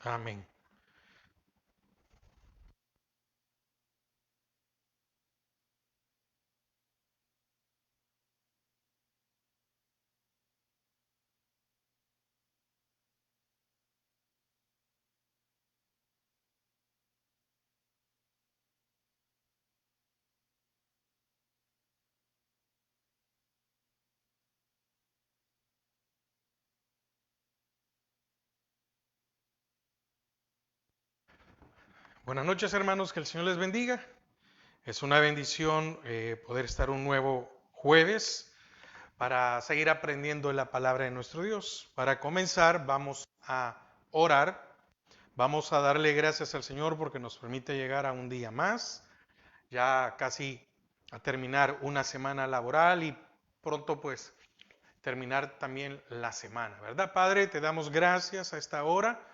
Amén. Buenas noches, hermanos, que el Señor les bendiga. Es una bendición poder estar un nuevo jueves para seguir aprendiendo la palabra de nuestro Dios. Para comenzar, vamos a orar. Vamos a darle gracias al Señor porque nos permite llegar a un día más, ya casi a terminar una semana laboral y pronto pues terminar también la semana, ¿verdad? Padre, te damos gracias a esta hora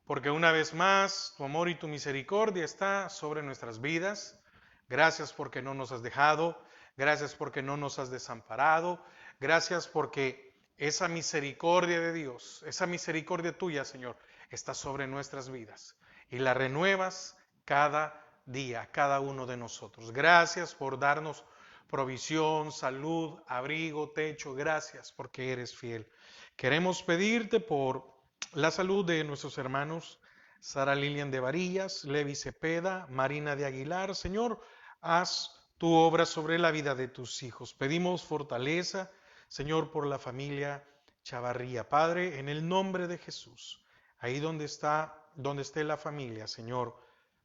porque una vez más tu amor y tu misericordia está sobre nuestras vidas. Gracias porque no nos has dejado, gracias porque no nos has desamparado, gracias porque esa misericordia de Dios, esa misericordia tuya, Señor, está sobre nuestras vidas y la renuevas cada día, cada uno de nosotros. Gracias por darnos provisión, salud, abrigo, techo. Gracias porque eres fiel. Queremos pedirte por la salud de nuestros hermanos Sara Lilian de Varillas, Levi Cepeda, Marina de Aguilar. Señor, haz tu obra sobre la vida de tus hijos. Pedimos fortaleza, Señor, por la familia Chavarría. Padre, en el nombre de Jesús, ahí donde esté la familia, Señor,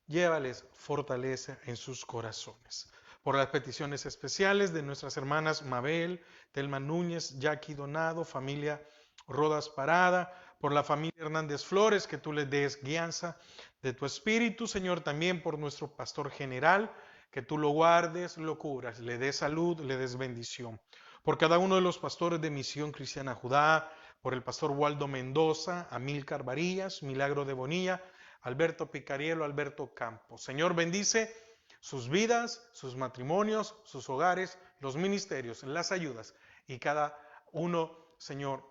llévales fortaleza en sus corazones. Por las peticiones especiales de nuestras hermanas Mabel, Telma Núñez, Jackie Donado, familia Rodas Parada, por la familia Hernández Flores, que tú les des guianza de tu espíritu, Señor, también por nuestro pastor general, que tú lo guardes, lo cubras, le des salud, le des bendición. Por cada uno de los pastores de Misión Cristiana Judá, por el pastor Waldo Mendoza, Amílcar Varillas, Milagro de Bonilla, Alberto Picarielo, Alberto Campos. Señor, bendice sus vidas, sus matrimonios, sus hogares, los ministerios, las ayudas y cada uno, Señor,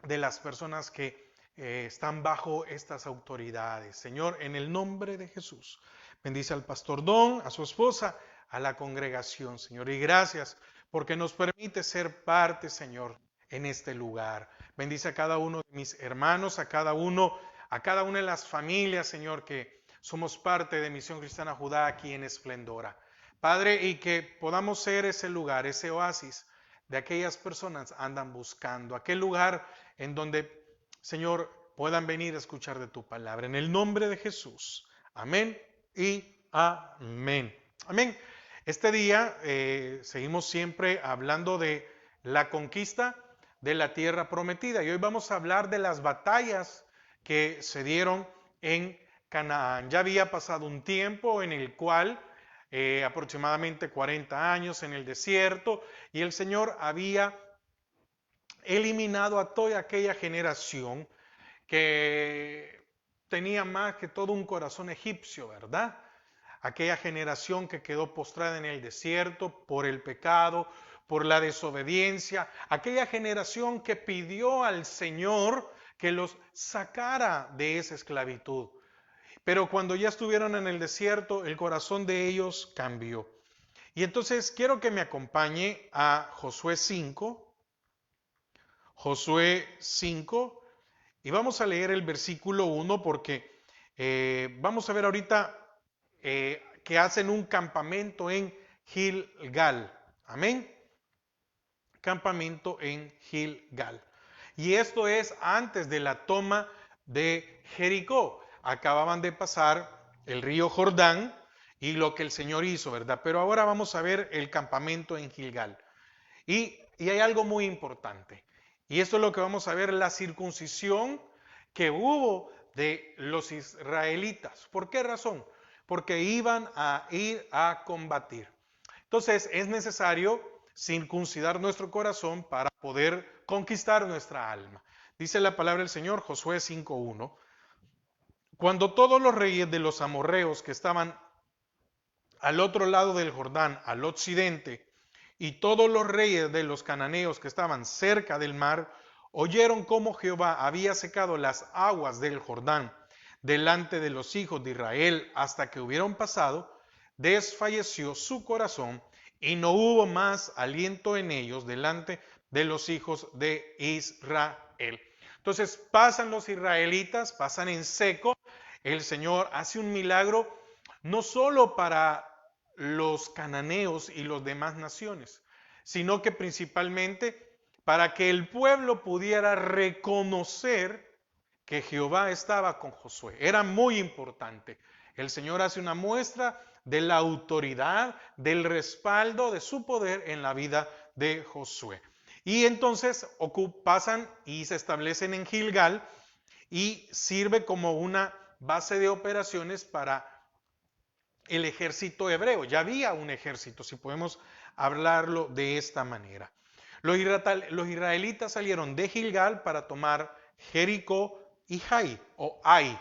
de las personas que están bajo estas autoridades. Señor, en el nombre de Jesús, bendice al pastor Don, a su esposa, a la congregación, Señor, y gracias porque nos permite ser parte, Señor, en este lugar. Bendice a cada uno de mis hermanos, a cada una de las familias, Señor, que somos parte de Misión Cristiana Judá aquí en Esplendora. Padre, y que podamos ser ese lugar, ese oasis de aquellas personas andan buscando, aquel lugar en donde, Señor, puedan venir a escuchar de tu palabra. En el nombre de Jesús. Amén y amén. Amén. Este día seguimos siempre hablando de la conquista de la tierra prometida y hoy vamos a hablar de las batallas que se dieron en Canaán. Ya había pasado un tiempo en el cual aproximadamente 40 años en el desierto y el Señor había eliminado a toda aquella generación que tenía más que todo un corazón egipcio, ¿verdad? Aquella generación que quedó postrada en el desierto por el pecado, por la desobediencia, aquella generación que pidió al Señor que los sacara de esa esclavitud. Pero cuando ya estuvieron en el desierto, el corazón de ellos cambió. Y entonces quiero que me acompañe a Josué 5, y vamos a leer el versículo 1 porque vamos a ver ahorita que hacen un campamento en Gilgal. Amén. Campamento en Gilgal. Y esto es antes de la toma de Jericó. Acababan de pasar el río Jordán y lo que el Señor hizo, ¿verdad? Pero ahora vamos a ver el campamento en Gilgal. Y hay algo muy importante. Y esto es lo que vamos a ver, la circuncisión que hubo de los israelitas. ¿Por qué razón? Porque iban a ir a combatir. Entonces es necesario circuncidar nuestro corazón para poder conquistar nuestra alma. Dice la palabra del Señor, Josué 5:1. Cuando todos los reyes de los amorreos que estaban al otro lado del Jordán, al occidente, y todos los reyes de los cananeos que estaban cerca del mar, oyeron cómo Jehová había secado las aguas del Jordán delante de los hijos de Israel hasta que hubieron pasado, desfalleció su corazón y no hubo más aliento en ellos delante de los hijos de Israel. Entonces pasan los israelitas, pasan en seco, el Señor hace un milagro no solo para los cananeos y las demás naciones, sino que principalmente para que el pueblo pudiera reconocer que Jehová estaba con Josué. Era muy importante. El Señor hace una muestra de la autoridad, del respaldo de su poder en la vida de Josué. Y entonces pasan y se establecen en Gilgal y sirve como una base de operaciones para el ejército hebreo. Ya había un ejército, si podemos hablarlo de esta manera. Los israelitas salieron de Gilgal para tomar Jericó y Ai.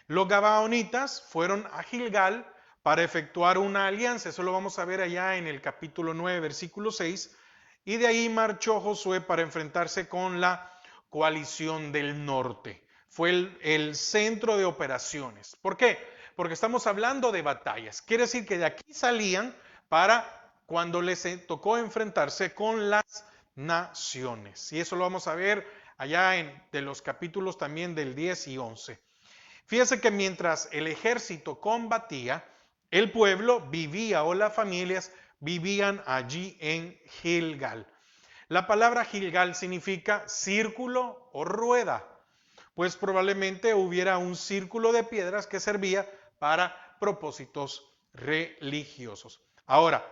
Los gabaonitas fueron a Gilgal para efectuar una alianza. Eso lo vamos a ver allá en el capítulo 9, versículo 6. Y de ahí marchó Josué para enfrentarse con la coalición del norte. Fue el centro de operaciones. ¿Por qué? Porque estamos hablando de batallas. Quiere decir que de aquí salían para cuando les tocó enfrentarse con las naciones. Y eso lo vamos a ver allá de los capítulos también del 10 y 11. Fíjese que mientras el ejército combatía, el pueblo vivía o las familias vivían allí en Gilgal. La palabra Gilgal significa círculo o rueda, pues probablemente hubiera un círculo de piedras que servía para propósitos religiosos. Ahora,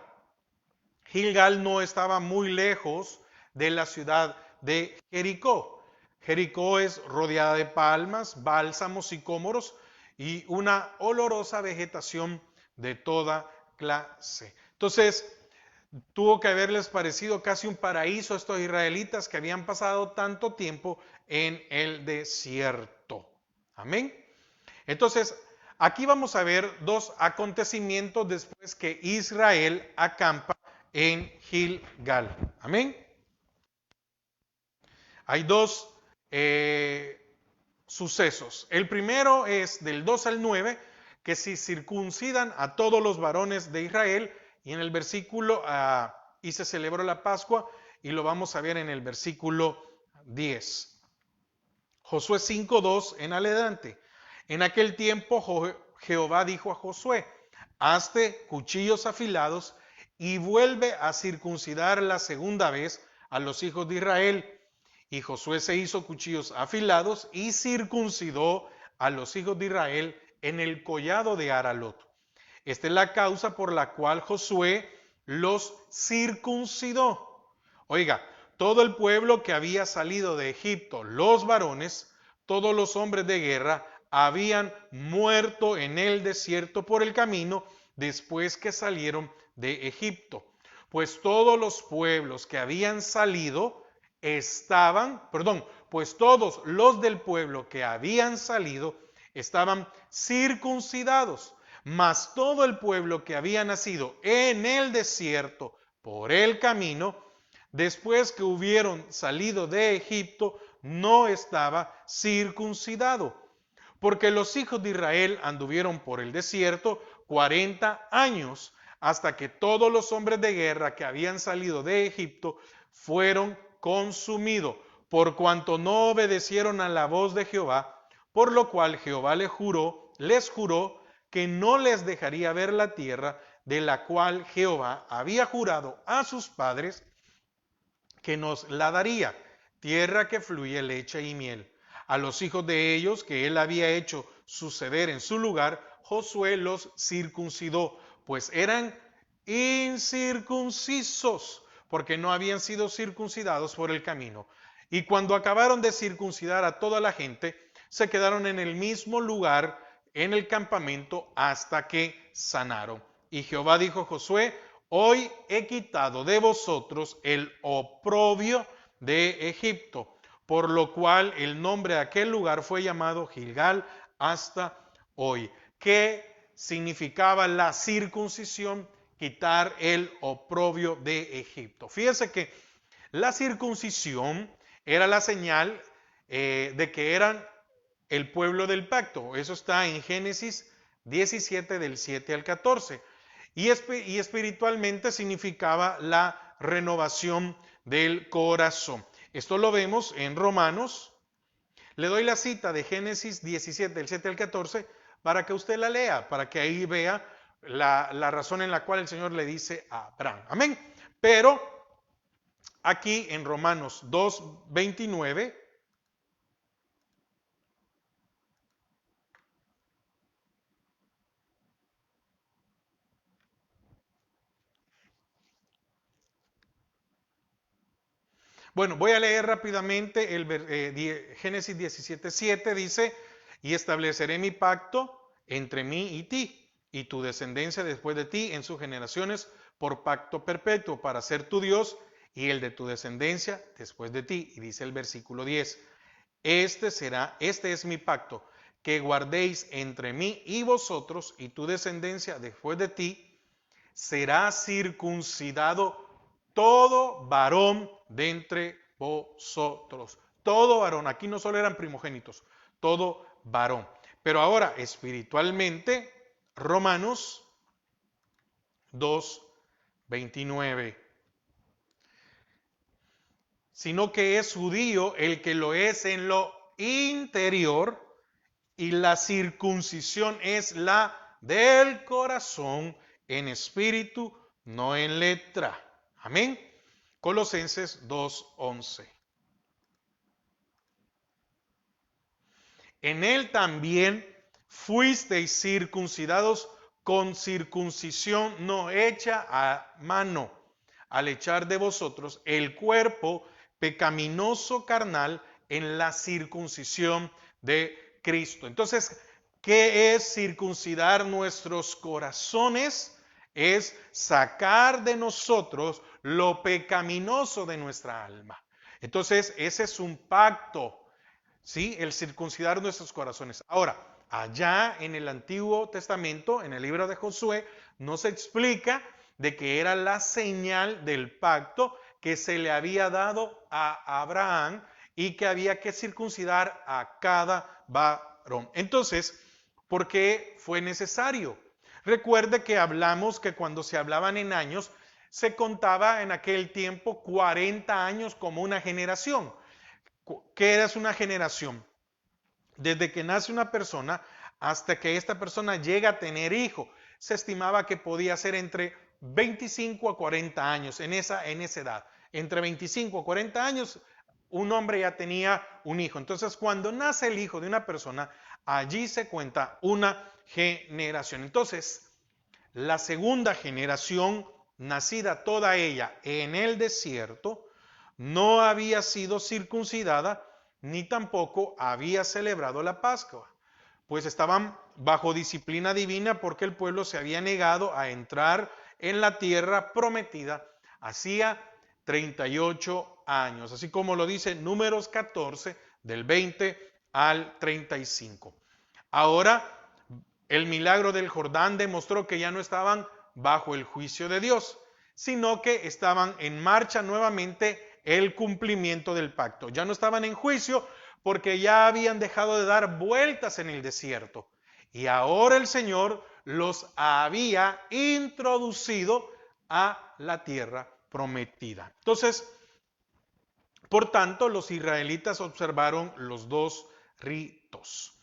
Gilgal no estaba muy lejos de la ciudad de Jericó. Jericó es rodeada de palmas, bálsamos, sicómoros y una olorosa vegetación de toda clase. Entonces, tuvo que haberles parecido casi un paraíso a estos israelitas que habían pasado tanto tiempo en el desierto. Amén. Entonces, aquí vamos a ver dos acontecimientos después que Israel acampa en Gilgal. Amén. Hay dos sucesos. El primero es del 2 al 9, que si circuncidan a todos los varones de Israel, y en el versículo, y se celebró la Pascua, y lo vamos a ver en el versículo 10. Josué 5:2 en adelante. En aquel tiempo Jehová dijo a Josué, hazte cuchillos afilados y vuelve a circuncidar la segunda vez a los hijos de Israel. Y Josué se hizo cuchillos afilados y circuncidó a los hijos de Israel en el collado de Aralot. Esta es la causa por la cual Josué los circuncidó. Oiga, todo el pueblo que había salido de Egipto, los varones, todos los hombres de guerra, habían muerto en el desierto por el camino después que salieron de Egipto. Pues todos los pueblos que habían salido pues todos los del pueblo que habían salido estaban circuncidados, mas todo el pueblo que había nacido en el desierto por el camino, después que hubieron salido de Egipto, no estaba circuncidado, porque los hijos de Israel anduvieron por el desierto 40 años, hasta que todos los hombres de guerra que habían salido de Egipto fueron consumidos, por cuanto no obedecieron a la voz de Jehová, por lo cual Jehová les juró que no les dejaría ver la tierra de la cual Jehová había jurado a sus padres que nos la daría, tierra que fluye leche y miel. A los hijos de ellos que él había hecho suceder en su lugar, Josué los circuncidó, pues eran incircuncisos, porque no habían sido circuncidados por el camino. Y cuando acabaron de circuncidar a toda la gente, se quedaron en el mismo lugar, en el campamento, hasta que sanaron. Y Jehová dijo a Josué, hoy he quitado de vosotros el oprobio de Egipto, por lo cual el nombre de aquel lugar fue llamado Gilgal hasta hoy. ¿Qué significaba la circuncisión? Quitar el oprobio de Egipto. Fíjese que la circuncisión era la señal de que eran el pueblo del pacto. Eso está en Génesis 17 del 7 al 14. Y espiritualmente significaba la renovación del corazón. Esto lo vemos en Romanos. Le doy la cita de Génesis 17 del 7 al 14 para que usted la lea, para que ahí vea la razón en la cual el Señor le dice a Abraham. Amén. Pero aquí en Romanos 2:29 bueno, voy a leer rápidamente Génesis 17:7 dice, y estableceré mi pacto entre mí y ti, y tu descendencia después de ti en sus generaciones, por pacto perpetuo, para ser tu Dios, y el de tu descendencia después de ti. Y dice el versículo 10, este es mi pacto, que guardéis entre mí y vosotros, y tu descendencia después de ti, será circuncidado todo varón de entre vosotros. Todo varón. Aquí no solo eran primogénitos, todo varón. Pero ahora, espiritualmente, Romanos 2:29. Sino que es judío el que lo es en lo interior, y la circuncisión es la del corazón, en espíritu, no en letra. Amén. Colosenses 2:11. En él también fuisteis circuncidados con circuncisión no hecha a mano, al echar de vosotros el cuerpo pecaminoso carnal en la circuncisión de Cristo. Entonces, ¿qué es circuncidar nuestros corazones? Es sacar de nosotros lo pecaminoso de nuestra alma. Entonces, ese es un pacto, ¿sí? El circuncidar nuestros corazones. Ahora, allá en el Antiguo Testamento, en el libro de Josué, nos explica de que era la señal del pacto que se le había dado a Abraham y que había que circuncidar a cada varón. Entonces, ¿por qué fue necesario? Recuerde que hablamos que cuando se hablaban en años, se contaba en aquel tiempo 40 años como una generación. ¿Qué es una generación? Desde que nace una persona hasta que esta persona llega a tener hijo. Se estimaba que podía ser entre 25 a 40 años en esa edad. Entre 25 a 40 años un hombre ya tenía un hijo. Entonces cuando nace el hijo de una persona, allí se cuenta una generación. Entonces la segunda generación, nacida toda ella en el desierto, no había sido circuncidada ni tampoco había celebrado la Pascua, pues estaban bajo disciplina divina porque el pueblo se había negado a entrar en la tierra prometida hacía 38 años, así como lo dice Números 14 del 20 al 35. Ahora, el milagro del Jordán demostró que ya no estaban bajo el juicio de Dios, sino que estaban en marcha nuevamente el cumplimiento del pacto. Ya no estaban en juicio porque ya habían dejado de dar vueltas en el desierto. Y ahora el Señor los había introducido a la tierra prometida. Entonces, por tanto, los israelitas observaron los dos ritos.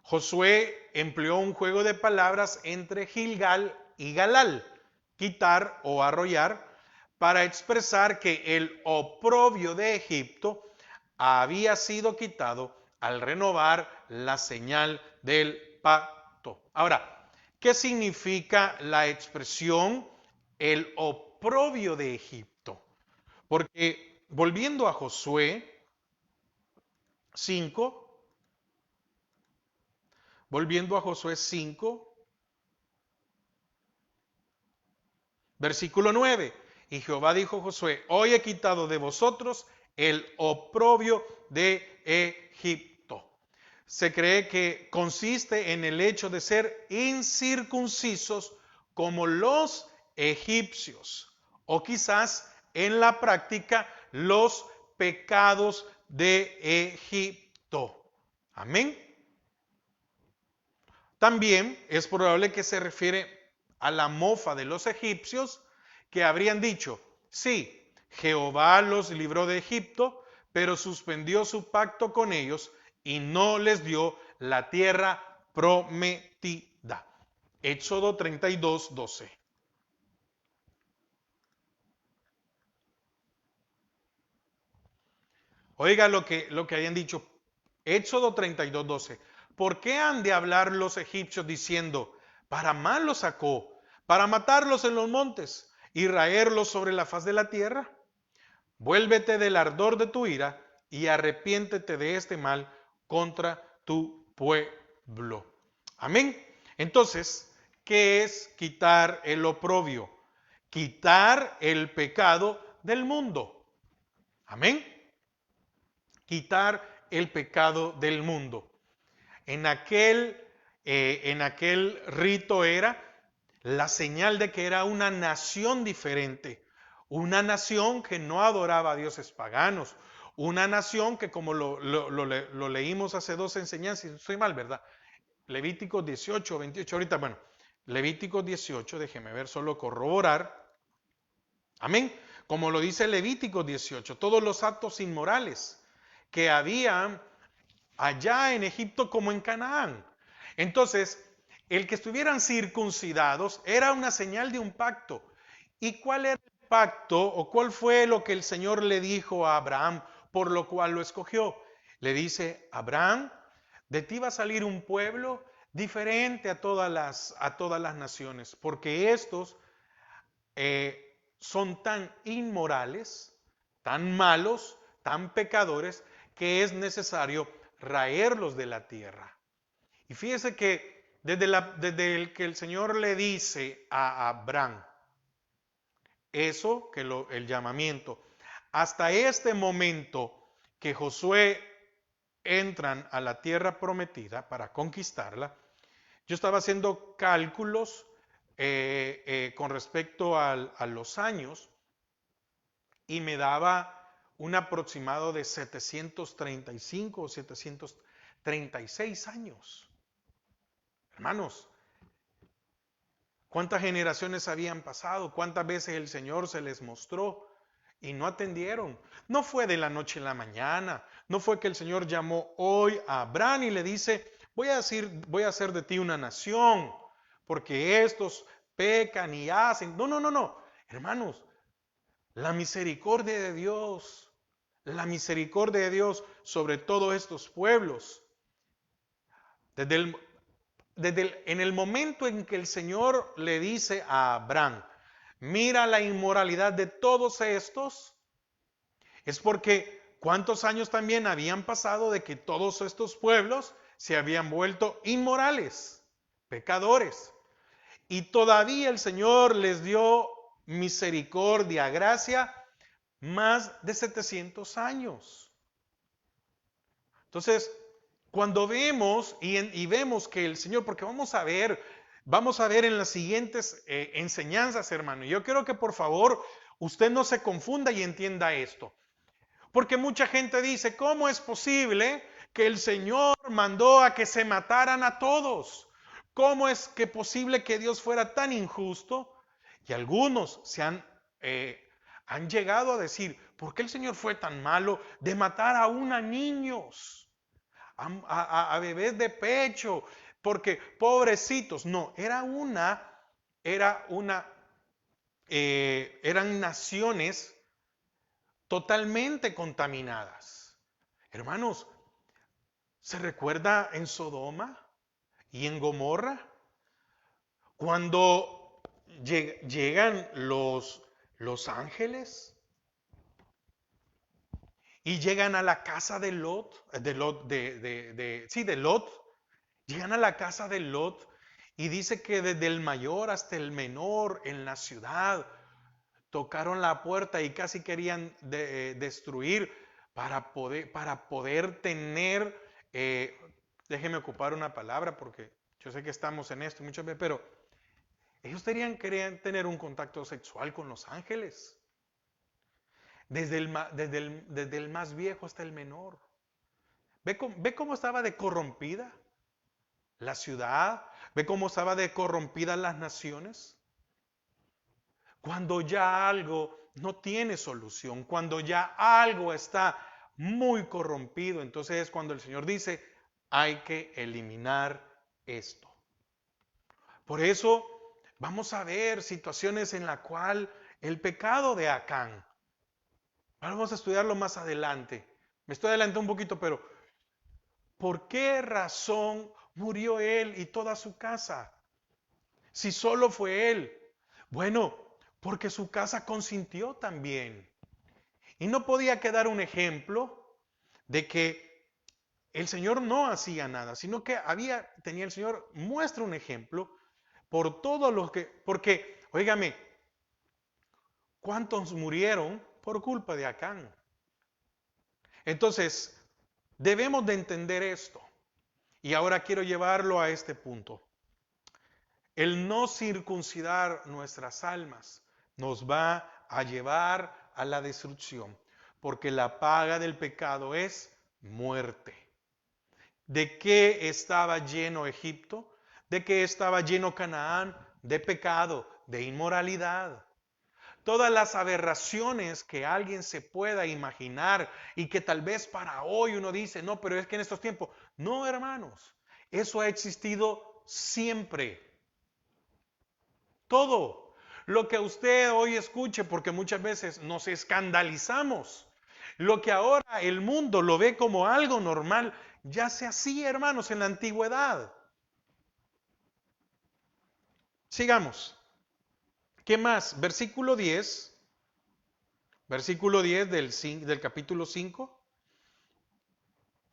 Josué empleó un juego de palabras entre Gilgal y Galal, quitar o arrollar, para expresar que el oprobio de Egipto había sido quitado al renovar la señal del pacto. Ahora, ¿qué significa la expresión el oprobio de Egipto? Porque volviendo a Josué 5, volviendo a Josué 5, versículo 9. Y Jehová dijo a Josué, hoy he quitado de vosotros el oprobio de Egipto. Se cree que consiste en el hecho de ser incircuncisos como los egipcios, o quizás en la práctica los pecados de Egipto. Amén. También es probable que se refiere a la mofa de los egipcios que habrían dicho, sí, Jehová los libró de Egipto, pero suspendió su pacto con ellos y no les dio la tierra prometida. Éxodo 32, 12. Oiga lo que hayan dicho. Éxodo 32, 12. ¿Por qué han de hablar los egipcios diciendo, para mal los sacó, para matarlos en los montes y raerlos sobre la faz de la tierra? Vuélvete del ardor de tu ira y arrepiéntete de este mal contra tu pueblo. Amén. Entonces, ¿qué es quitar el oprobio? Quitar el pecado del mundo. Amén. Quitar el pecado del mundo. En aquel rito era la señal de que era una nación diferente, una nación que no adoraba a dioses paganos, una nación que como lo leímos hace dos enseñanzas, estoy mal, ¿verdad? Levíticos 18, 28, ahorita, bueno, Levíticos 18, déjeme ver, solo corroborar, amén, como lo dice Levíticos 18, todos los actos inmorales que había allá en Egipto como en Canaán. Entonces, el que estuvieran circuncidados era una señal de un pacto. ¿Y cuál era el pacto o cuál fue lo que el Señor le dijo a Abraham por lo cual lo escogió? Le dice, Abraham, de ti va a salir un pueblo diferente a todas las naciones, porque estos son tan inmorales, tan malos, tan pecadores, que es necesario raerlos de la tierra. Y fíjese que desde el que el Señor le dice a Abraham, eso, el llamamiento, hasta este momento que Josué entran a la tierra prometida para conquistarla, yo estaba haciendo cálculos con respecto a los años y me daba un aproximado de 735 o 736 años. Hermanos, ¿cuántas generaciones habían pasado? ¿Cuántas veces el Señor se les mostró y no atendieron? No fue de la noche a la mañana, no fue que el Señor llamó hoy a Abraham y le dice, voy a hacer de ti una nación, porque estos pecan y hacen. No, no, no, no. Hermanos, la misericordia de Dios, la misericordia de Dios sobre todos estos pueblos. En el momento en que el Señor le dice a Abraham, mira la inmoralidad de todos estos, es porque cuántos años también habían pasado de que todos estos pueblos se habían vuelto inmorales, pecadores. Y todavía el Señor les dio misericordia, gracia, más de 700 años. Entonces, cuando vemos y vemos que el Señor, porque vamos a ver en las siguientes enseñanzas, hermano. Yo quiero que por favor usted no se confunda y entienda esto. Porque mucha gente dice, ¿cómo es posible que el Señor mandó a que se mataran a todos? ¿Cómo es que posible que Dios fuera tan injusto? Y algunos han llegado a decir, ¿por qué el Señor fue tan malo de matar aún a niños, a bebés de pecho? Porque pobrecitos, no, eran naciones totalmente contaminadas. Hermanos, ¿se recuerda en Sodoma y en Gomorra? Cuando llegan los ángeles y llegan a la casa de Lot, de Lot, llegan a la casa de Lot y dice que desde el mayor hasta el menor en la ciudad tocaron la puerta y casi querían destruir para poder tener, déjeme ocupar una palabra porque yo sé que estamos en esto muchas veces, pero ellos querían tener un contacto sexual con los ángeles, desde el más viejo hasta el menor. ¿Ve cómo estaba de corrompida? la ciudad, ve cómo estaba de corrompidas las naciones. Cuando ya algo no tiene solución, cuando ya algo está muy corrompido, entonces es cuando el Señor dice, hay que eliminar esto. Por eso vamos a ver situaciones en la cual el pecado de Acán, vamos a estudiarlo más adelante. Me estoy adelantando un poquito, pero ¿por qué razón murió él y toda su casa? Si solo fue él. Bueno, porque su casa consintió también. Y no podía quedar un ejemplo de que el Señor no hacía nada, sino que tenía el Señor, muestra un ejemplo por todos los que, porque, óigame, ¿cuántos murieron por culpa de Acán? Entonces, debemos de entender esto. Y ahora quiero llevarlo a este punto. El no circuncidar nuestras almas nos va a llevar a la destrucción, porque la paga del pecado es muerte. ¿De qué estaba lleno Egipto? ¿De qué estaba lleno Canaán? De pecado, de inmoralidad. Todas las aberraciones que alguien se pueda imaginar y que tal vez para hoy uno dice, no, pero es que en estos tiempos, no, hermanos, eso ha existido siempre. Todo lo que usted hoy escuche, porque muchas veces nos escandalizamos, lo que ahora el mundo lo ve como algo normal, ya se hacía, hermanos, en la antigüedad. Sigamos. ¿Qué más? Versículo 10 del capítulo 5.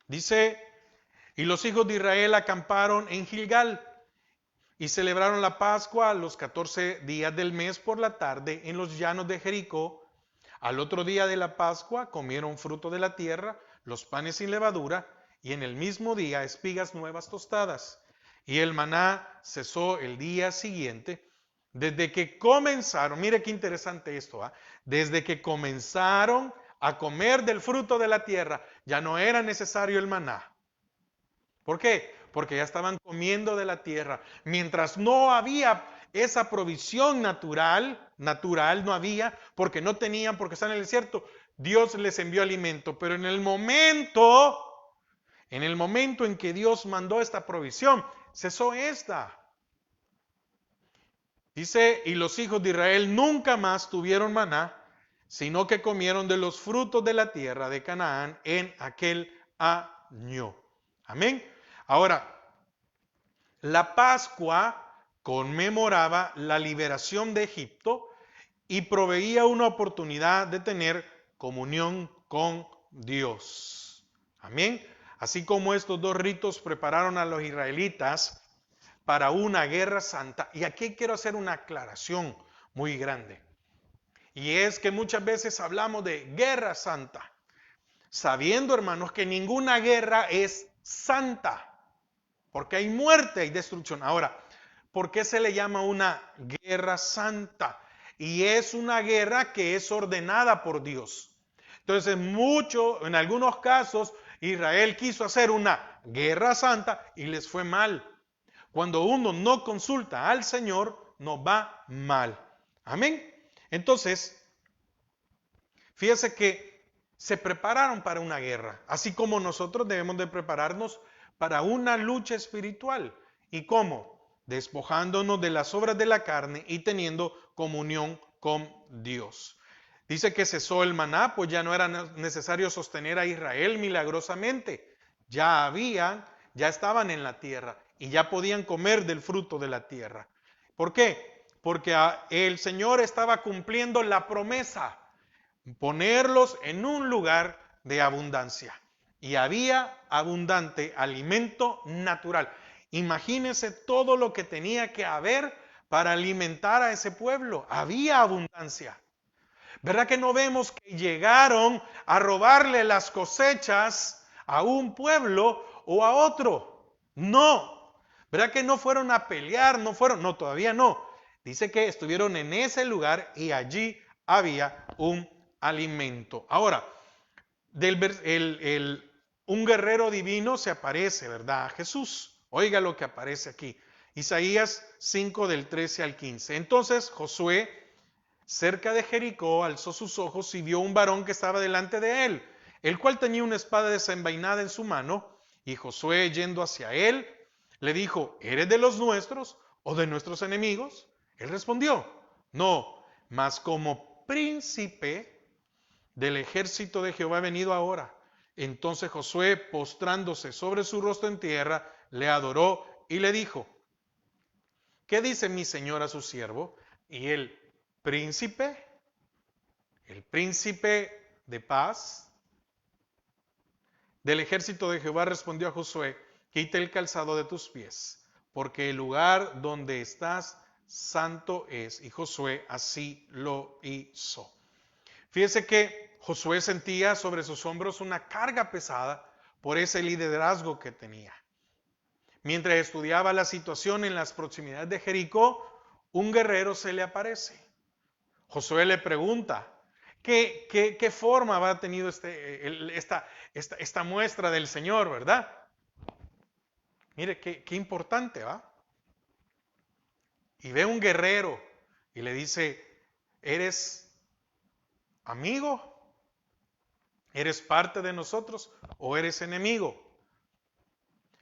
Dice, y los hijos de Israel acamparon en Gilgal y celebraron la Pascua a los 14 días del mes por la tarde en los llanos de Jericó. Al otro día de la Pascua comieron fruto de la tierra, los panes sin levadura, y en el mismo día espigas nuevas tostadas. Y el maná cesó el día siguiente, desde que comenzaron, mire qué interesante esto, desde que comenzaron a comer del fruto de la tierra, ya no era necesario el maná. ¿Por qué? Porque ya estaban comiendo de la tierra. Mientras no había esa provisión natural no había, porque no tenían, porque están en el desierto, Dios les envió alimento. Pero en el momento en que Dios mandó esta provisión, cesó esta. Dice, y los hijos de Israel nunca más tuvieron maná, sino que comieron de los frutos de la tierra de Canaán en aquel año. Amén. Ahora, la Pascua conmemoraba la liberación de Egipto y proveía una oportunidad de tener comunión con Dios. Amén. Así como estos dos ritos prepararon a los israelitas para una guerra santa. Y aquí quiero hacer una aclaración muy grande. Y es que muchas veces hablamos de guerra santa, sabiendo, hermanos, que ninguna guerra es santa. Porque hay muerte y destrucción. Ahora, ¿por qué se le llama una guerra santa? Y es una guerra que es ordenada por Dios. Entonces, en algunos casos, Israel quiso hacer una guerra santa y les fue mal. Cuando uno no consulta al Señor, nos va mal. Amén. Entonces, fíjese que se prepararon para una guerra, así como nosotros debemos de prepararnos para una lucha espiritual. ¿Y cómo? Despojándonos de las obras de la carne y teniendo comunión con Dios. Dice que cesó el maná, pues ya no era necesario sostener a Israel milagrosamente. Ya estaban en la tierra y ya podían comer del fruto de la tierra. ¿Por qué? Porque el Señor estaba cumpliendo la promesa, ponerlos en un lugar de abundancia. Y había abundante alimento natural. Imagínense todo lo que tenía que haber para alimentar a ese pueblo. Había abundancia. ¿Verdad que no vemos que llegaron a robarle las cosechas a un pueblo o a otro? No. ¿Verdad que no fueron a pelear? No, todavía no. Dice que estuvieron en ese lugar y allí había un alimento. Ahora, un guerrero divino se aparece, ¿verdad? A Jesús. Oiga lo que aparece aquí. Isaías 5 del 13 al 15. Entonces Josué, cerca de Jericó, alzó sus ojos y vio un varón que estaba delante de él, el cual tenía una espada desenvainada en su mano, y Josué, yendo hacia él, le dijo, ¿eres de los nuestros o de nuestros enemigos? Él respondió, no, mas como príncipe del ejército de Jehová he venido ahora. Entonces Josué, postrándose sobre su rostro en tierra, le adoró y le dijo, ¿qué dice mi señor a su siervo? Y príncipe, el príncipe de paz del ejército de Jehová respondió a Josué, quita el calzado de tus pies, porque el lugar donde estás santo es. Y Josué así lo hizo. Fíjese que Josué sentía sobre sus hombros una carga pesada por ese liderazgo que tenía. Mientras estudiaba la situación en las proximidades de Jericó, un guerrero se le aparece. Josué le pregunta, ¿qué forma ha tenido esta muestra del Señor, verdad? Mire, qué importante, ¿va? Y ve un guerrero y le dice, ¿eres amigo? ¿Eres parte de nosotros o eres enemigo?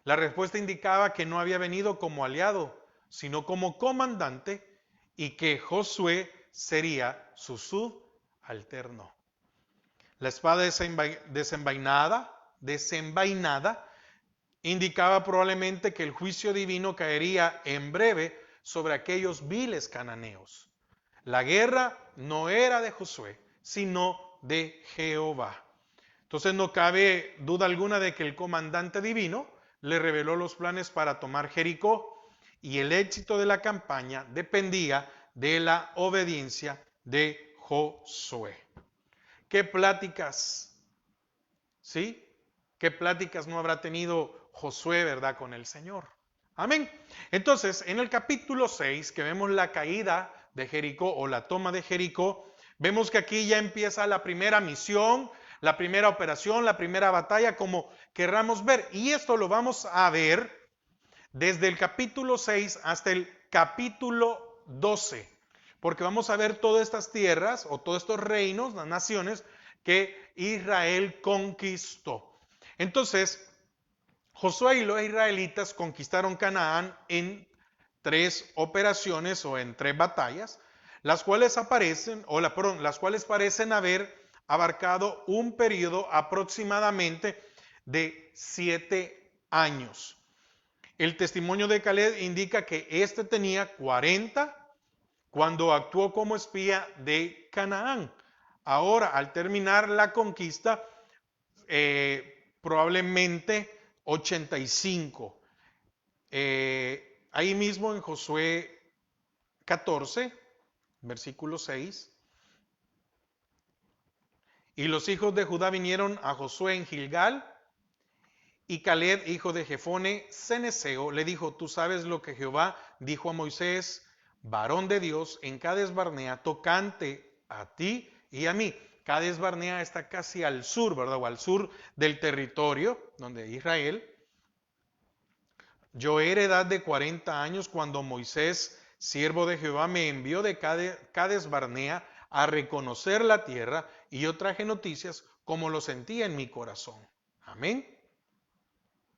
La respuesta indicaba que no había venido como aliado, sino como comandante y que Josué sería su subalterno. La espada desenvainada, indicaba probablemente que el juicio divino caería en breve sobre aquellos viles cananeos. La guerra no era de Josué, sino de Jehová. Entonces no cabe duda alguna de que el comandante divino le reveló los planes para tomar Jericó y el éxito de la campaña dependía de la obediencia de Josué. ¿Qué pláticas? ¿Sí? ¿Qué pláticas no habrá tenido Josué, verdad, con el Señor? Amén. Entonces, en el capítulo 6, que vemos la caída de Jericó o la toma de Jericó, vemos que aquí ya empieza la primera misión, la primera operación, la primera batalla, como querramos ver. Y esto lo vamos a ver desde el capítulo 6 hasta el capítulo 12, porque vamos a ver todas estas tierras o todos estos reinos, las naciones que Israel conquistó. Entonces, Josué y los israelitas conquistaron Canaán en 3 operaciones o en 3 batallas, las cuales las cuales parecen haber abarcado un periodo aproximadamente de 7 años. El testimonio de Caleb indica que éste tenía 40 cuando actuó como espía de Canaán. Ahora, al terminar la conquista, probablemente 85. Ahí mismo en Josué 14, versículo 6. Y los hijos de Judá vinieron a Josué en Gilgal, y Caleb, hijo de Jefone, ceneseo, le dijo, tú sabes lo que Jehová dijo a Moisés, varón de Dios, en Cades Barnea, tocante a ti y a mí. Cades Barnea está casi al sur, ¿verdad? O al sur del territorio donde Israel. Yo era edad de 40 años cuando Moisés, siervo de Jehová, me envió de Cades Barnea a reconocer la tierra, y yo traje noticias como lo sentía en mi corazón. Amén.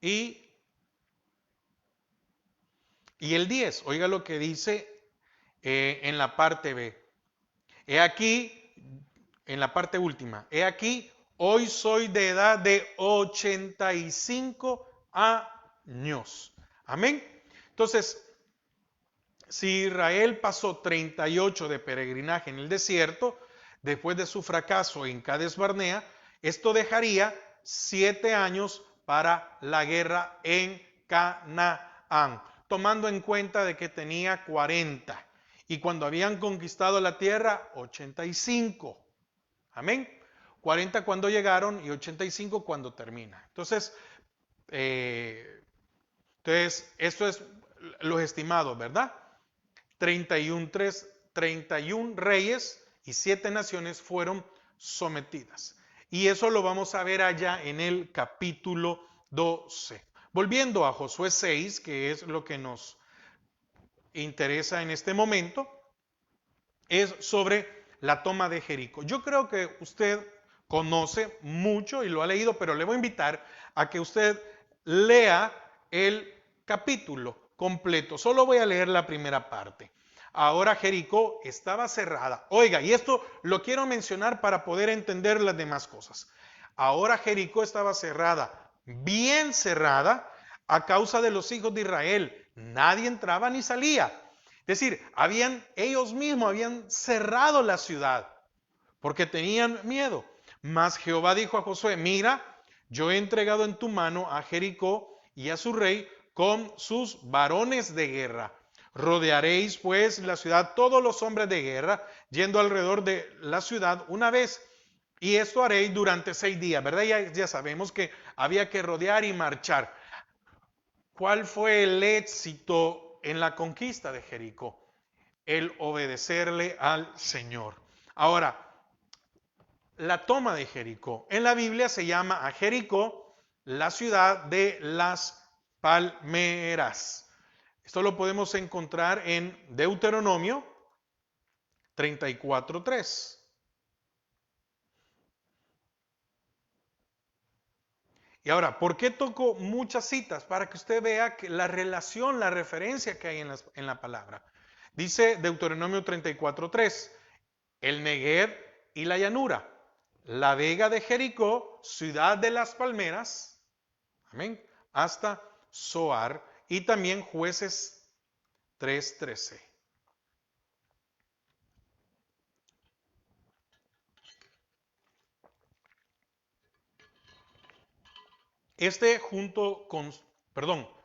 Y el 10, oiga lo que dice en la parte B. He aquí, en la parte última, he aquí, hoy soy de edad de 85 años. Amén. Entonces, si Israel pasó 38 de peregrinaje en el desierto, después de su fracaso en Cades Barnea, esto dejaría 7 años para la guerra en Canaán, tomando en cuenta de que tenía 40 y cuando habían conquistado la tierra 85. Amén. 40 cuando llegaron y 85 cuando termina. Entonces, esto es los estimados, ¿verdad? 31 reyes y 7 naciones fueron sometidas. Y eso lo vamos a ver allá en el capítulo 12. Volviendo a Josué 6, que es lo que nos interesa en este momento, es sobre la toma de Jericó. Yo creo que usted conoce mucho y lo ha leído, pero le voy a invitar a que usted lea el capítulo completo. Solo voy a leer la primera parte. Ahora Jericó estaba cerrada. Oiga, y esto lo quiero mencionar para poder entender las demás cosas. Ahora Jericó estaba cerrada, bien cerrada, a causa de los hijos de Israel. Nadie entraba ni salía. Es decir, ellos mismos habían cerrado la ciudad porque tenían miedo. Mas Jehová dijo a Josué, mira, yo he entregado en tu mano a Jericó y a su rey con sus varones de guerra. Rodearéis pues la ciudad todos los hombres de guerra, yendo alrededor de la ciudad una vez. Y esto haréis durante 6 días, ¿verdad? Ya sabemos que había que rodear y marchar. ¿Cuál fue el éxito en la conquista de Jericó? El obedecerle al Señor. Ahora, la toma de Jericó. En la Biblia se llama a Jericó la ciudad de las palmeras. Esto lo podemos encontrar en Deuteronomio 34:3. Y ahora, ¿por qué toco muchas citas? Para que usted vea que la relación, la referencia que hay en la palabra. Dice Deuteronomio 34:3, el Negev y la llanura, la vega de Jericó, ciudad de las palmeras, amén, hasta Zoar, y también Jueces 3:13.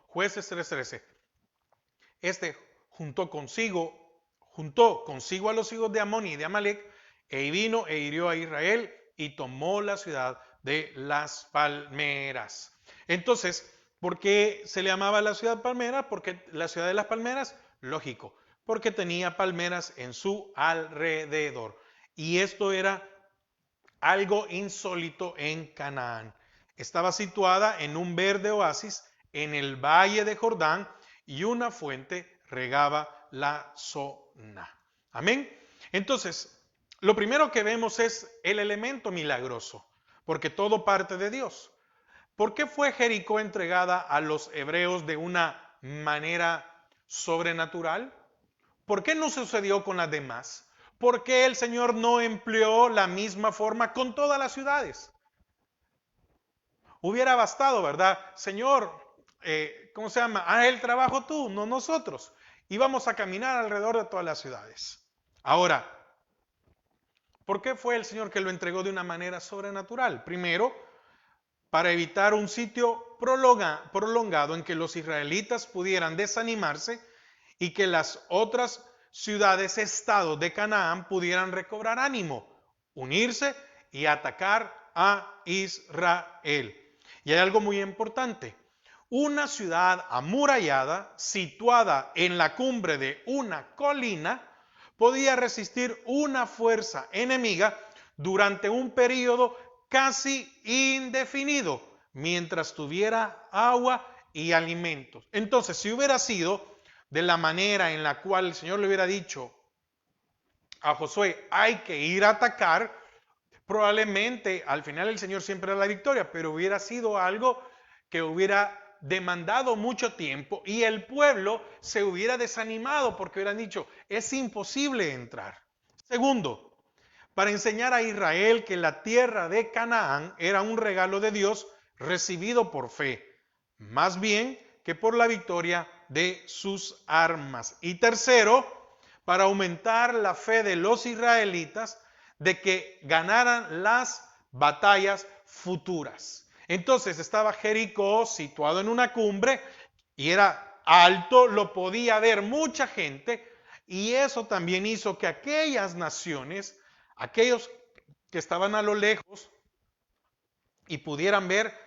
Jueces 3:13. Juntó consigo a los hijos de Amón y de Amalek, e vino e hirió a Israel y tomó la ciudad de las palmeras. Entonces, ¿por qué se le llamaba la ciudad palmera? Porque la ciudad de las palmeras, lógico, porque tenía palmeras en su alrededor. Y esto era algo insólito en Canaán. Estaba situada en un verde oasis en el valle de Jordán y una fuente regaba la zona. Amén. Entonces, lo primero que vemos es el elemento milagroso, porque todo parte de Dios. ¿Por qué fue Jericó entregada a los hebreos de una manera sobrenatural? ¿Por qué no sucedió con las demás? ¿Por qué el Señor no empleó la misma forma con todas las ciudades? Hubiera bastado, ¿verdad? Señor, ¿cómo se llama? Haz el trabajo tú, no nosotros. Íbamos a caminar alrededor de todas las ciudades. Ahora, ¿por qué fue el Señor que lo entregó de una manera sobrenatural? Primero, para evitar un sitio prolongado en que los israelitas pudieran desanimarse y que las otras ciudades, estados de Canaán pudieran recobrar ánimo, unirse y atacar a Israel. Y hay algo muy importante. Una ciudad amurallada, situada en la cumbre de una colina, podía resistir una fuerza enemiga durante un periodo casi indefinido, mientras tuviera agua y alimentos. Entonces, si hubiera sido de la manera en la cual el Señor le hubiera dicho a Josué, hay que ir a atacar, probablemente al final el Señor siempre da la victoria, pero hubiera sido algo que hubiera demandado mucho tiempo y el pueblo se hubiera desanimado porque hubieran dicho, es imposible entrar. Segundo, para enseñar a Israel que la tierra de Canaán era un regalo de Dios recibido por fe, más bien que por la victoria de sus armas. Y tercero, para aumentar la fe de los israelitas de que ganaran las batallas futuras. Entonces estaba Jericó situado en una cumbre y era alto, lo podía ver mucha gente, y eso también hizo que aquellas naciones, aquellos que estaban a lo lejos y pudieran ver,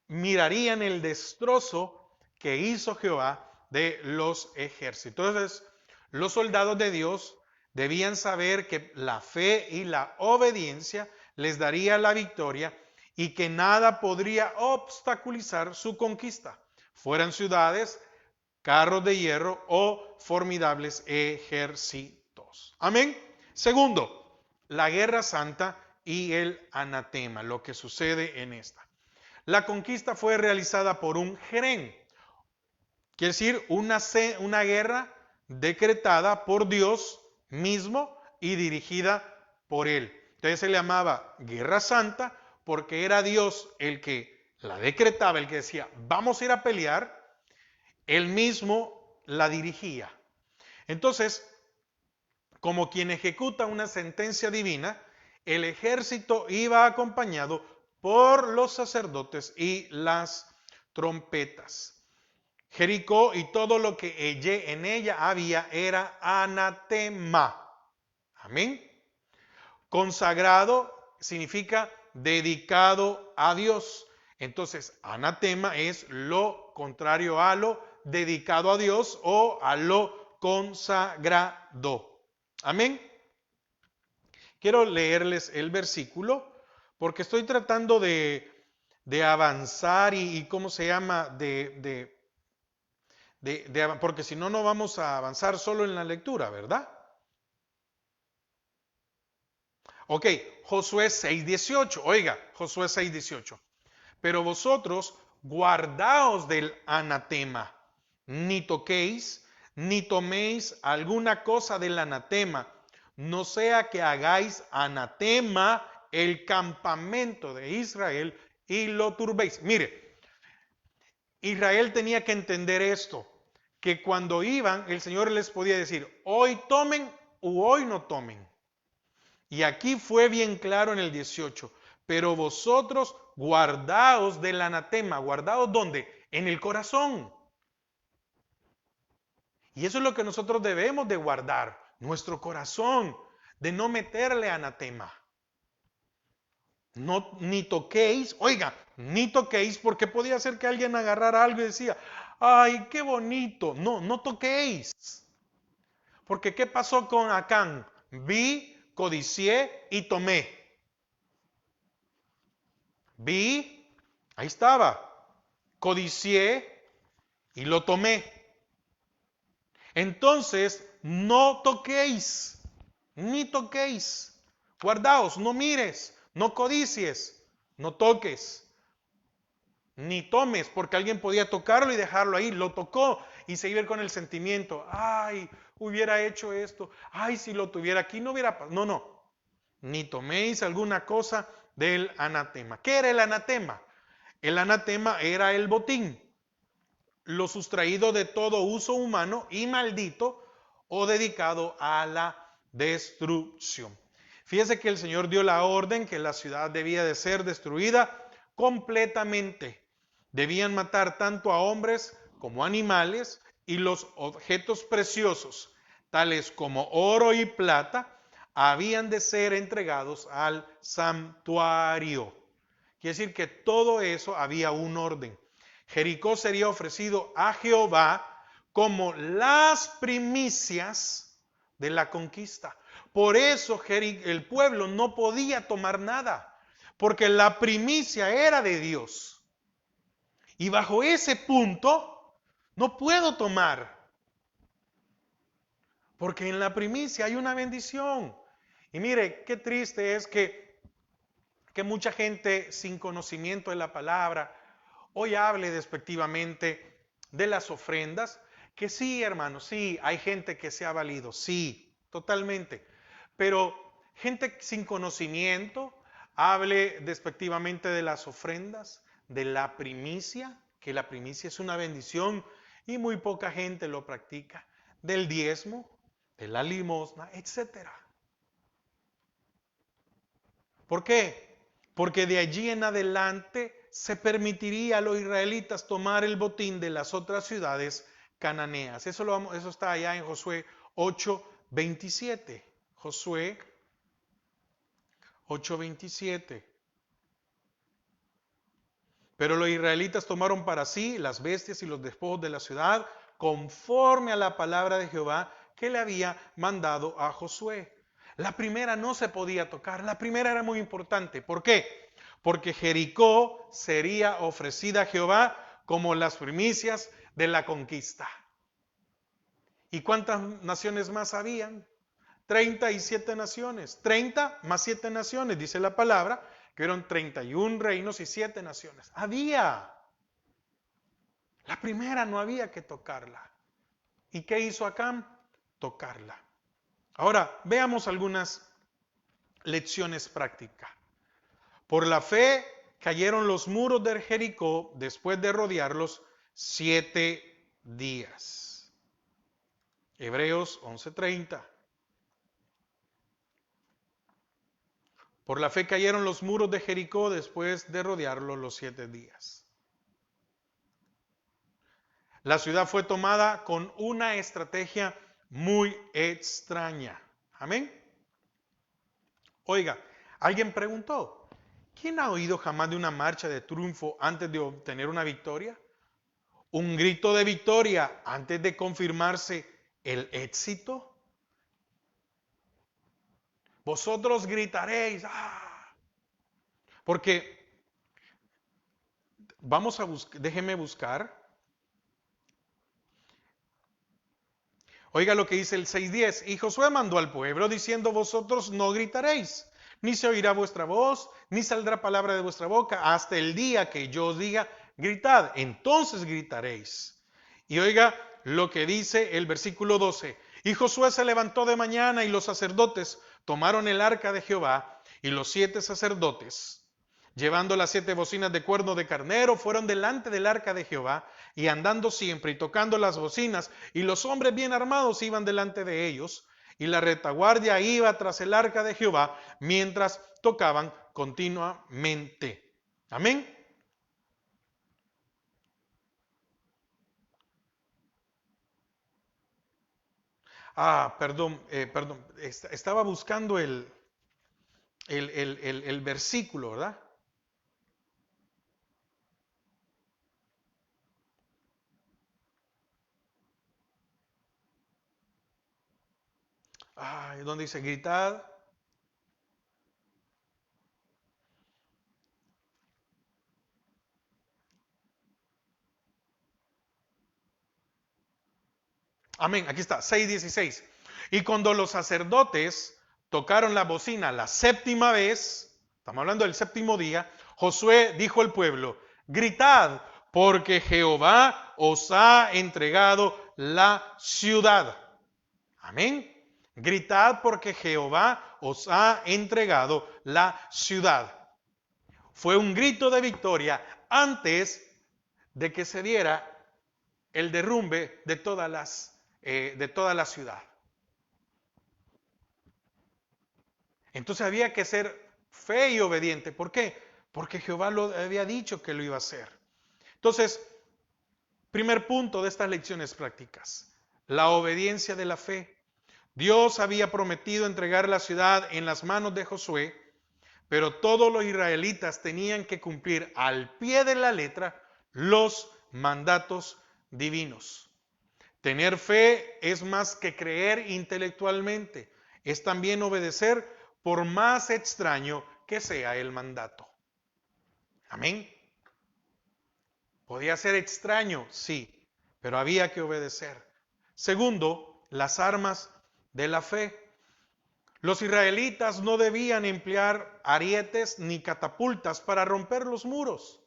mirarían el destrozo que hizo Jehová de los ejércitos. Entonces, los soldados de Dios debían saber que la fe y la obediencia les daría la victoria y que nada podría obstaculizar su conquista, fueran ciudades, carros de hierro o formidables ejércitos. Amén. Segundo, la guerra santa y el anatema, lo que sucede en esta. La conquista fue realizada por un jerén, quiere decir una guerra decretada por Dios mismo y dirigida por él. Entonces se le llamaba guerra santa porque era Dios el que la decretaba, el que decía, vamos a ir a pelear, él mismo la dirigía. Entonces, como quien ejecuta una sentencia divina, el ejército iba acompañado por los sacerdotes y las trompetas. Jericó y todo lo que en ella había era anatema. Amén. Consagrado significa dedicado a Dios. Entonces, anatema es lo contrario a lo dedicado a Dios o a lo consagrado. Amén. Quiero leerles el versículo porque estoy tratando de avanzar y ¿cómo se llama? Porque si no, no vamos a avanzar solo en la lectura, ¿verdad? Ok, Josué 6:18. Oiga, Josué 6:18. Pero vosotros guardaos del anatema, ni toquéis, ni toméis alguna cosa del anatema, no sea que hagáis anatema el campamento de Israel y lo turbéis. Mire, Israel tenía que entender esto, que cuando iban, el Señor les podía decir, hoy tomen u hoy no tomen. Y aquí fue bien claro en el 18, pero vosotros guardaos del anatema. ¿Guardaos dónde? En el corazón. Y eso es lo que nosotros debemos de guardar, nuestro corazón, de no meterle anatema. No, ni toquéis, oiga, ni toquéis, porque podía ser que alguien agarrara algo y decía, ay, qué bonito. No, no toquéis. Porque ¿qué pasó con Acán? Vi, codicié y tomé. Vi, ahí estaba, codicié y lo tomé. Entonces, no toquéis, ni toquéis. Guardaos, no mires, no codicies, no toques, ni tomes, porque alguien podía tocarlo y dejarlo ahí. Lo tocó y se iba con el sentimiento, ay, hubiera hecho esto, ay, si lo tuviera aquí no hubiera pasado. No, no, ni toméis alguna cosa del anatema. ¿Qué era el anatema? El anatema era el botín, lo sustraído de todo uso humano y maldito o dedicado a la destrucción. Fíjese que el Señor dio la orden que la ciudad debía de ser destruida completamente. Debían matar tanto a hombres como animales y los objetos preciosos, tales como oro y plata, habían de ser entregados al santuario. Quiere decir que todo eso había un orden. Jericó sería ofrecido a Jehová como las primicias de la conquista. Por eso el pueblo no podía tomar nada, porque la primicia era de Dios. Y bajo ese punto no puedo tomar, porque en la primicia hay una bendición. Y mire, qué triste es que mucha gente sin conocimiento de la palabra hoy hable despectivamente de las ofrendas, que sí, hermanos, sí, hay gente que se ha valido, sí, totalmente, pero gente sin conocimiento hable despectivamente de las ofrendas, de la primicia, que la primicia es una bendición y muy poca gente lo practica, del diezmo, de la limosna, etcétera. ¿Por qué? Porque de allí en adelante se permitiría a los israelitas tomar el botín de las otras ciudades cananeas. Eso está allá en Josué 8:27. Josué 8:27. Pero los israelitas tomaron para sí las bestias y los despojos de la ciudad conforme a la palabra de Jehová que le había mandado a Josué. La primera no se podía tocar, la primera era muy importante. ¿Por qué? porque Jericó sería ofrecida a Jehová como las primicias de la conquista. ¿Y cuántas naciones más habían? 37 naciones. 30 más 7 naciones, dice la palabra, que eran 31 reinos y 7 naciones. Había. La primera no había que tocarla. ¿Y qué hizo Acán? Tocarla. Ahora, veamos algunas lecciones prácticas. Por la fe cayeron los muros de Jericó después de rodearlos 7 días. Hebreos 11:30. Por la fe cayeron los muros de Jericó después de rodearlos los 7 días. La ciudad fue tomada con una estrategia muy extraña. Amén. Oiga, alguien preguntó, ¿quién ha oído jamás de una marcha de triunfo antes de obtener una victoria? ¿Un grito de victoria antes de confirmarse el éxito? Vosotros gritaréis, ¡ah! Porque vamos a buscar, déjeme buscar. Oiga lo que dice el 6:10. Y Josué mandó al pueblo diciendo, vosotros no gritaréis, ni se oirá vuestra voz, ni saldrá palabra de vuestra boca, hasta el día que yo os diga, gritad, entonces gritaréis. Y oiga lo que dice el versículo 12. Y Josué se levantó de mañana y los sacerdotes tomaron el arca de Jehová y los 7 sacerdotes, llevando las 7 bocinas de cuerno de carnero, fueron delante del arca de Jehová y andando siempre y tocando las bocinas, y los hombres bien armados iban delante de ellos, y la retaguardia iba tras el arca de Jehová mientras tocaban continuamente. Amén. Perdón, estaba buscando el versículo, ¿verdad? ¿Dónde dice gritad? Amén, aquí está, 6:16. Y cuando los sacerdotes tocaron la bocina la séptima vez, estamos hablando del séptimo día, Josué dijo al pueblo, gritad, porque Jehová os ha entregado la ciudad. Amén. Gritad porque Jehová os ha entregado la ciudad. Fue un grito de victoria antes de que se diera el derrumbe de toda la ciudad. Entonces había que ser fe y obediente. ¿Por qué? Porque Jehová lo había dicho que lo iba a hacer. Entonces, primer punto de estas lecciones prácticas, la obediencia de la fe. Dios había prometido entregar la ciudad en las manos de Josué, pero todos los israelitas tenían que cumplir al pie de la letra los mandatos divinos. Tener fe es más que creer intelectualmente, es también obedecer por más extraño que sea el mandato. Amén. Podía ser extraño, sí, pero había que obedecer. Segundo, las armas de la fe. Los israelitas no debían emplear arietes ni catapultas para romper los muros,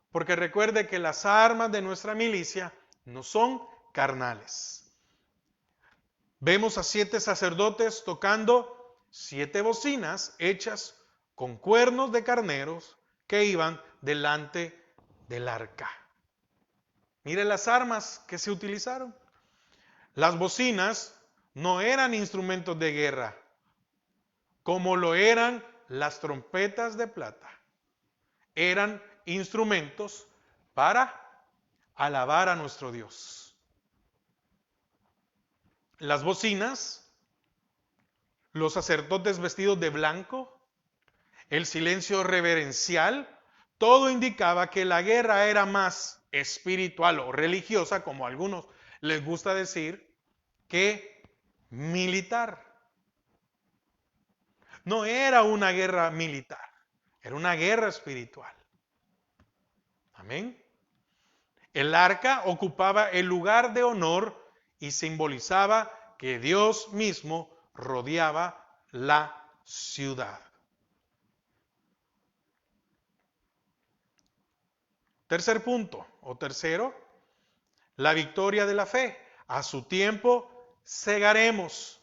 porque recuerde que las armas de nuestra milicia no son carnales. Vemos a 7 sacerdotes tocando 7 bocinas hechas con cuernos de carneros que iban delante del arca. Mire las armas que se utilizaron. Las bocinas no eran instrumentos de guerra, como lo eran las trompetas de plata. Eran instrumentos para alabar a nuestro Dios. Las bocinas, los sacerdotes vestidos de blanco, el silencio reverencial, todo indicaba que la guerra era más espiritual o religiosa, como a algunos les gusta decir, que militar. No era una guerra militar, Era una guerra espiritual. Amén. El arca ocupaba el lugar de honor y simbolizaba que Dios mismo rodeaba la ciudad. Tercer punto, o tercero, la victoria de la fe. A su tiempo segaremos.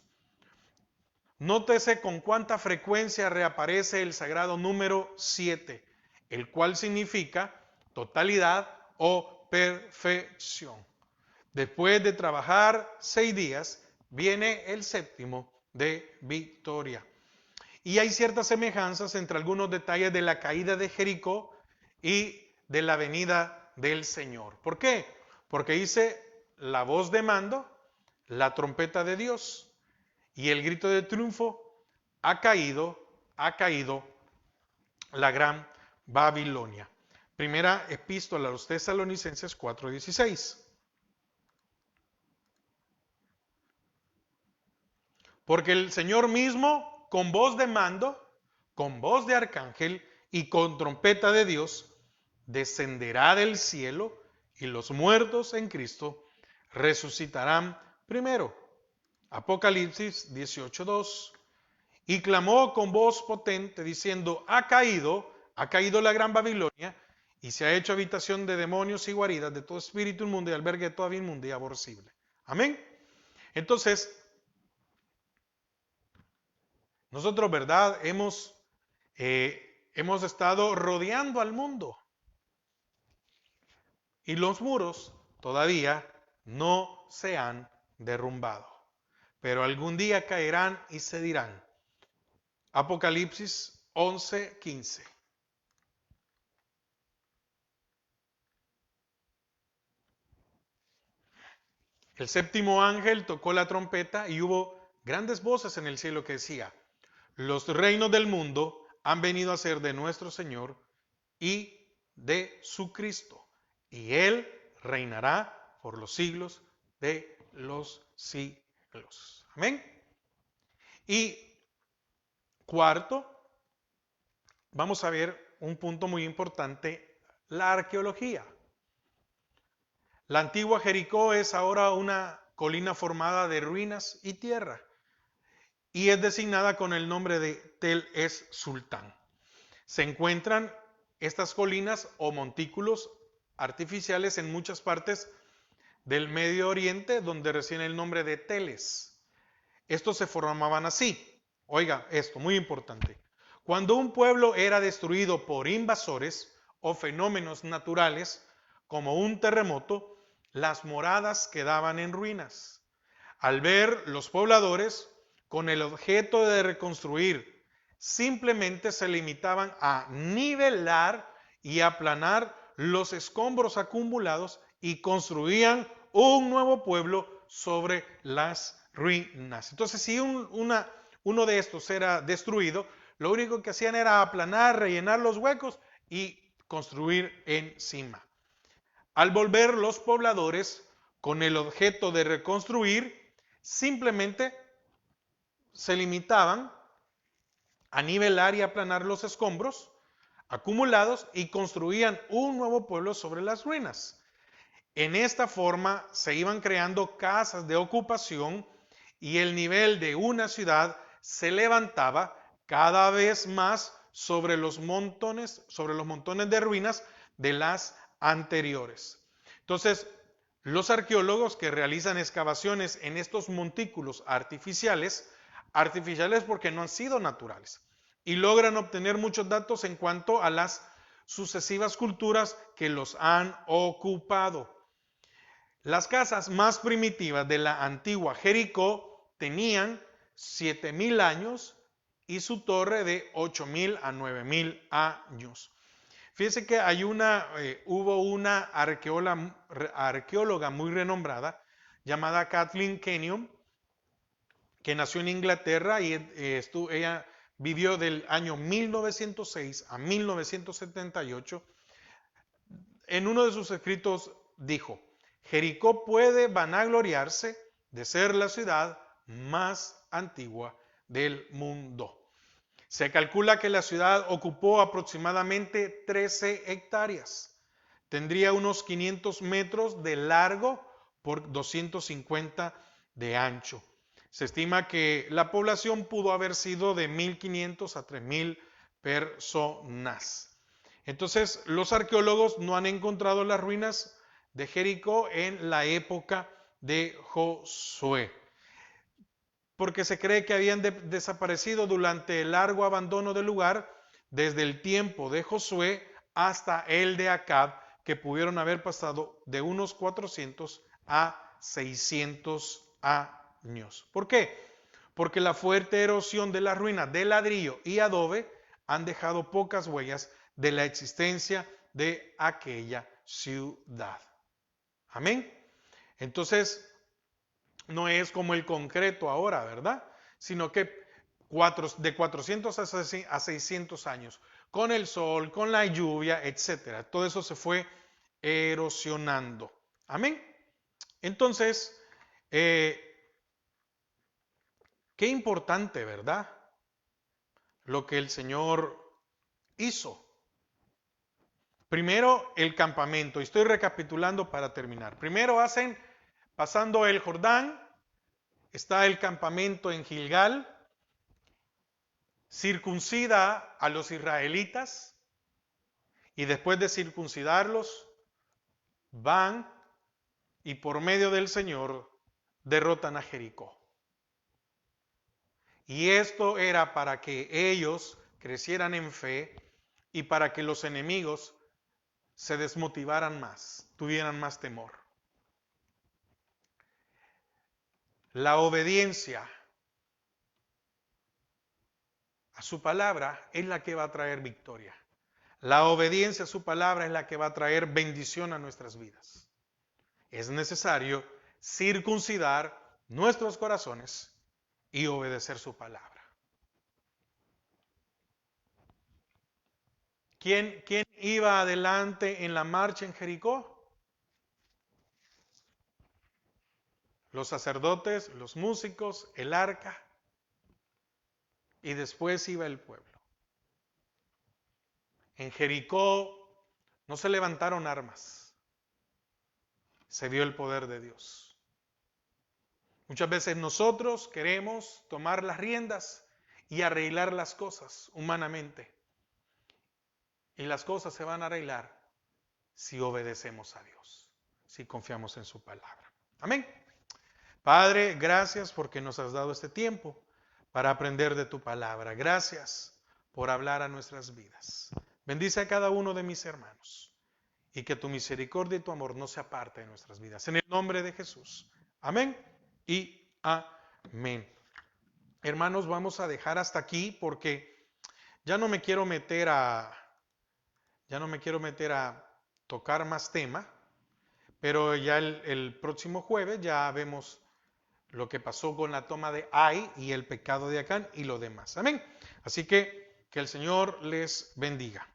Nótese con cuánta frecuencia reaparece el sagrado número 7, el cual significa totalidad o perfección. Después de trabajar 6 días, viene el séptimo de victoria. Y hay ciertas semejanzas entre algunos detalles de la caída de Jericó y de la venida del Señor. ¿Por qué? Porque dice la voz de mando, la trompeta de Dios y el grito de triunfo, ha caído la gran Babilonia. Primera epístola a los Tesalonicenses 4:16. Porque el Señor mismo, con voz de mando, con voz de arcángel y con trompeta de Dios, descenderá del cielo y los muertos en Cristo resucitarán primero. Apocalipsis 18:2. Y clamó con voz potente diciendo, ha caído la gran Babilonia y se ha hecho habitación de demonios y guaridas de todo espíritu inmundo y albergue de toda inmundia y aborrecible. Amén. Entonces, nosotros, ¿verdad? Hemos estado rodeando al mundo y los muros todavía no se han derrumbado, pero algún día caerán y se dirán. Apocalipsis 11:15. El séptimo ángel tocó la trompeta y hubo grandes voces en el cielo que decía, los reinos del mundo han venido a ser de nuestro Señor y de su Cristo, y Él reinará por los siglos de los siglos. Amén. Y cuarto, vamos a ver un punto muy importante, la arqueología. La antigua Jericó es ahora una colina formada de ruinas y tierra y es designada con el nombre de Tel es Sultán. Se encuentran estas colinas o montículos artificiales en muchas partes del Medio Oriente donde recibe el nombre de teles. Estos se formaban así. Oiga, esto, muy importante. Cuando un pueblo era destruido por invasores o fenómenos naturales, como un terremoto, las moradas quedaban en ruinas. Al ver los pobladores, con el objeto de reconstruir, simplemente se limitaban a nivelar y aplanar los escombros acumulados y construían un nuevo pueblo sobre las ruinas. Entonces, si uno de estos era destruido, lo único que hacían era aplanar, rellenar los huecos y construir encima. Al volver los pobladores con el objeto de reconstruir, simplemente se limitaban a nivelar y aplanar los escombros acumulados y construían un nuevo pueblo sobre las ruinas. En esta forma se iban creando casas de ocupación y el nivel de una ciudad se levantaba cada vez más sobre los montones de ruinas de las anteriores. Entonces, los arqueólogos que realizan excavaciones en estos montículos artificiales porque no han sido naturales, y logran obtener muchos datos en cuanto a las sucesivas culturas que los han ocupado. Las casas más primitivas de la antigua Jericó tenían 7.000 años y su torre de 8.000 a 9.000 años. Fíjense que hubo una arqueóloga muy renombrada llamada Kathleen Kenyon, que nació en Inglaterra y ella vivió del año 1906 a 1978. En uno de sus escritos dijo, Jericó puede vanagloriarse de ser la ciudad más antigua del mundo. Se calcula que la ciudad ocupó aproximadamente 13 hectáreas. Tendría unos 500 metros de largo por 250 de ancho. Se estima que la población pudo haber sido de 1.500 a 3.000 personas. Entonces, los arqueólogos no han encontrado las ruinas de Jericó en la época de Josué, porque se cree que habían desaparecido durante el largo abandono del lugar desde el tiempo de Josué hasta el de Acab, que pudieron haber pasado de unos 400 a 600 años. ¿Por qué? Porque la fuerte erosión de las ruinas de ladrillo y adobe han dejado pocas huellas de la existencia de aquella ciudad. Amén. Entonces, no es como el concreto ahora, ¿verdad? Sino que de 400 a 600 años, con el sol, con la lluvia, etcétera. Todo eso se fue erosionando. Amén. Entonces, qué importante, ¿verdad? Lo que el Señor hizo. Primero, el campamento. Estoy recapitulando para terminar. Primero pasando el Jordán, está el campamento en Gilgal, circuncida a los israelitas y después de circuncidarlos, van y por medio del Señor derrotan a Jericó. Y esto era para que ellos crecieran en fe y para que los enemigos se desmotivaran más, tuvieran más temor. La obediencia a su palabra es la que va a traer victoria. La obediencia a su palabra es la que va a traer bendición a nuestras vidas. Es necesario circuncidar nuestros corazones y obedecer su palabra. ¿Quién iba adelante en la marcha en Jericó? Los sacerdotes, los músicos, el arca, y después iba el pueblo. En Jericó no se levantaron armas, se vio el poder de Dios. Muchas veces nosotros queremos tomar las riendas y arreglar las cosas humanamente. Y las cosas se van a arreglar si obedecemos a Dios, si confiamos en su palabra. Amén. Padre, gracias porque nos has dado este tiempo para aprender de tu palabra. Gracias por hablar a nuestras vidas. Bendice a cada uno de mis hermanos y que tu misericordia y tu amor no se aparte de nuestras vidas. En el nombre de Jesús. Amén y amén. Hermanos, vamos a dejar hasta aquí porque ya no me quiero meter a tocar más tema, pero ya el próximo jueves ya vemos lo que pasó con la toma de Ai y el pecado de Acán y lo demás. Amén. Así que el Señor les bendiga.